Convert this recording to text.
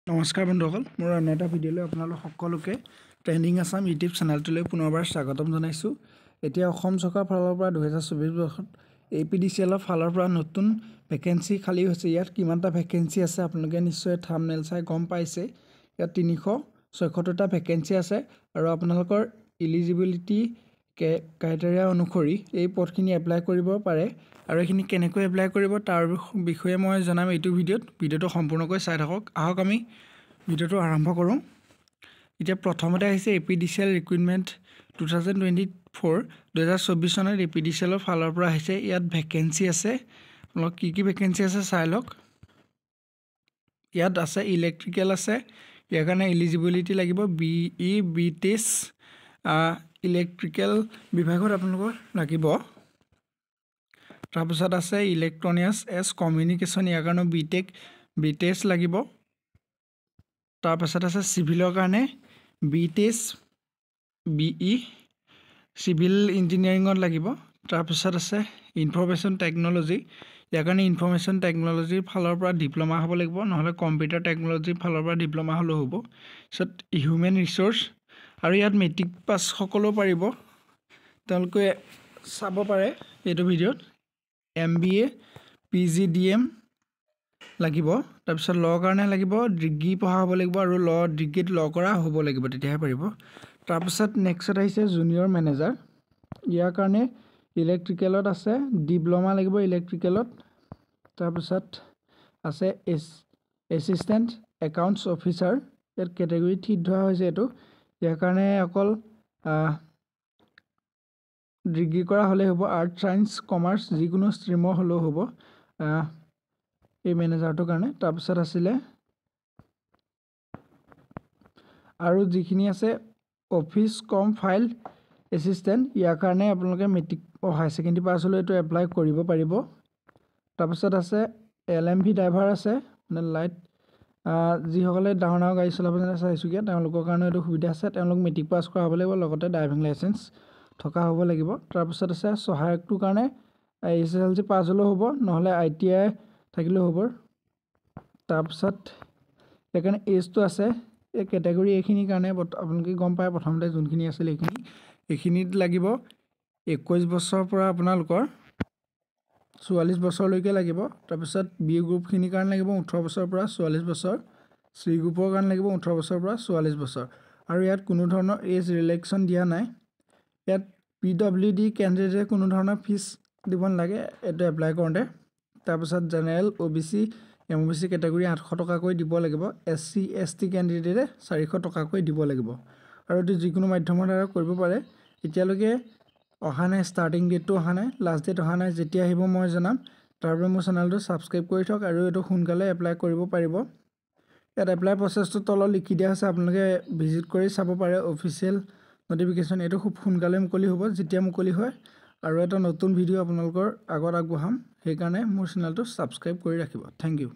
নমস্কাৰ বন্ধুসকল মোৰ অন্য এটা ভিডিঅ'লৈ আপোনালোক সকলোকে ট্ৰেণ্ডিং আসাম ইউটিউব চেনেলটোলৈ পুনৰবাৰ স্বাগতম জনাইছোঁ। এতিয়া অসম চৰকাৰৰ ফালৰ পৰা 2024 বৰ্ষত APDCL ফালৰ পৰা নতুন ভেকেন্সি খালী হৈছে। ইয়াত কিমানটা ভেকেন্সি আছে আপোনালোকে নিশ্চয় থাম্বনেইল চাই গম পাইছে। ইয়াত 376টা ভেকেন্সি আছে আৰু আপোনালোকৰ ইলিজিবিলিটি ক্ৰাইটেৰিয়া অনুসৰি এই পদখিনি এপ্লাই কৰিব পাৰে আৰু এইখিনি কেনেকৈ এপ্লাই কৰিব তাৰ বিষয়ে মই জনাম এইটো ভিডিঅ'টো সম্পূৰ্ণকৈ চাই থাকক। আহক আমি ভিডিঅ'টো আৰম্ভ কৰোঁ। এতিয়া প্ৰথমতে আহিছে APDCL ৰিক্ৰুইটমেণ্ট 2024 চনত APDCL ফালৰ পৰা আহিছে। ইয়াত ভেকেন্সি আছে, আপোনালোক কি ভেকেন্সি আছে চাই লওক। ইয়াত আছে ইলেক্ট্ৰিকেল আছে, ইয়াৰ কাৰণে ইলিজিবিলিটি লাগিব BE BTech ইলেক্ট্ৰিকেল বিভাগত আপোনালোকৰ লাগিব। তাৰপিছত আছে ইলেক্ট্ৰনিক্স এছ কমিউনিকেশ্যন, ইয়াৰ কাৰণে BTech লাগিব। তাৰপিছত আছে চিভিলৰ কাৰণে BTech BE চিভিল ইঞ্জিনিয়াৰিঙত লাগিব। তাৰপিছত আছে ইনফৰমেশ্যন টেকন'লজি, ইয়াৰ কাৰণে ইনফৰমেশ্যন টেকন'লজিৰ ফালৰ পৰা ডিপ্ল'মা হ'ব লাগিব, নহ'লে কম্পিউটাৰ টেকন'লজিৰ ফালৰ পৰা ডিপ্ল'মা হ'লেও হ'ব। তাৰপিছত হিউমেন ৰিচ'ৰ্চ, আৰু ইয়াত মেট্ৰিক পাছ সকলেও পাৰিব, তেওঁলোকে চাব পাৰে এইটো ভিডিঅ'ত। MBA PGDM লাগিব। তাৰপিছত ল কাৰণে লাগিব ডিগ্ৰী পঢ়া হ'ব লাগিব আৰু ডিগ্ৰীত ল কৰা হ'ব লাগিব, তেতিয়াহে পাৰিব। তাৰপিছত নেক্সট আহিছে জুনিয়ৰ মেনেজাৰ, ইয়াৰ কাৰণে ইলেক্ট্ৰিকেলত আছে ডিপ্ল'মা লাগিব ইলেক্ট্ৰিকেলত। তাৰপিছত আছে এছিষ্টেণ্ট একাউণ্টছ অফিচাৰ, ইয়াত কেটেগৰী 3 ধৰা হৈছে এইটো। ইয়াৰ কাৰণে অকল ডিগ্ৰী কৰা হ'লেই হ'ব, আৰ্ট ছায়েন্স কমাৰ্চ যিকোনো ষ্ট্ৰীমৰ হ'লেও হ'ব এই মেনেজাৰটোৰ কাৰণে। তাৰপিছত আছিলে আৰু যিখিনি আছে অফিচ কম ফাইল এছিষ্টেণ্ট, ইয়াৰ কাৰণে আপোনালোকে মেট্ৰিক হায়াৰ ছেকেণ্ডেৰী পাছ হ'লেও এইটো এপ্লাই কৰিব পাৰিব। তাৰপিছত আছে LMV ড্ৰাইভাৰ আছে, মানে লাইট যিসকলে ডাঙৰ গাড়ী চলাব জানে চাৰিচকীয়া, তেওঁলোকৰ কাৰণে এইটো সুবিধা আছে। তেওঁলোক মেট্ৰিক পাছ কৰা হ'ব লাগিব, লগতে ড্ৰাইভিং লাইচেঞ্চ থকা হ'ব লাগিব। তাৰপিছত আছে সহায়কটোৰ কাৰণে SSLC পাছ হ'লেও হ'ব, নহ'লে ITI থাকিলেও হ'ব। তাৰপিছত সেইকাৰণে এজটো আছে, এই কেটেগৰী এইখিনিৰ কাৰণে আপোনালোকে গম পায় প্ৰথমতে যোনখিনি আছিলে এইখিনিত লাগিব 21 বছৰৰ পৰা আপোনালোকৰ 44 বছৰলৈকে লাগিব। তাৰপিছত B গ্ৰুপখিনিৰ কাৰণে লাগিব 18 বছৰৰ পৰা 44 বছৰ, C গ্ৰুপৰ কাৰণে লাগিব 18 বছৰৰ পৰা 44 বছৰ। আৰু ইয়াত কোনো ধৰণৰ এজ ৰিলেক্সন দিয়া নাই। ইয়াত PWD কেণ্ডিডেটে কোনো ধৰণৰ ফিজ দিব নালাগে এইটো এপ্লাই কৰোঁতে। তাৰপিছত জেনেৰেল OBC MOBC কেটেগৰী 800 টকাকৈ দিব লাগিব, SC ST কেণ্ডিডেটে 400 টকাকৈ দিব লাগিব। আৰু এইটো যিকোনো মাধ্যমৰ দ্বাৰা কৰিব পাৰে। এতিয়ালৈকে অহা নাই, ষ্টাৰ্টিং ডেটটো অহা নাই, লাষ্ট ডেট অহা নাই, যেতিয়া আহিব মই জনাম। তাৰ বাবে মোৰ চেনেলটো ছাবস্ক্ৰাইব কৰি থওক আৰু এইটো সোনকালে এপ্লাই কৰিব পাৰিব। ইয়াত এপ্লাই প্ৰচেছটো তলত লিখি দিয়া হৈছে, আপোনালোকে ভিজিট কৰি চাব পাৰে। অফিচিয়েল ন'টিফিকেশ্যন এইটো খুব সোনকালে মুকলি হ'ব, যেতিয়া মুকলি হয় আৰু এটা নতুন ভিডিঅ' আপোনালোকৰ আগত আগবঢ়াম। সেইকাৰণে মোৰ চেনেলটো ছাবস্ক্ৰাইব কৰি ৰাখিব। Thank U.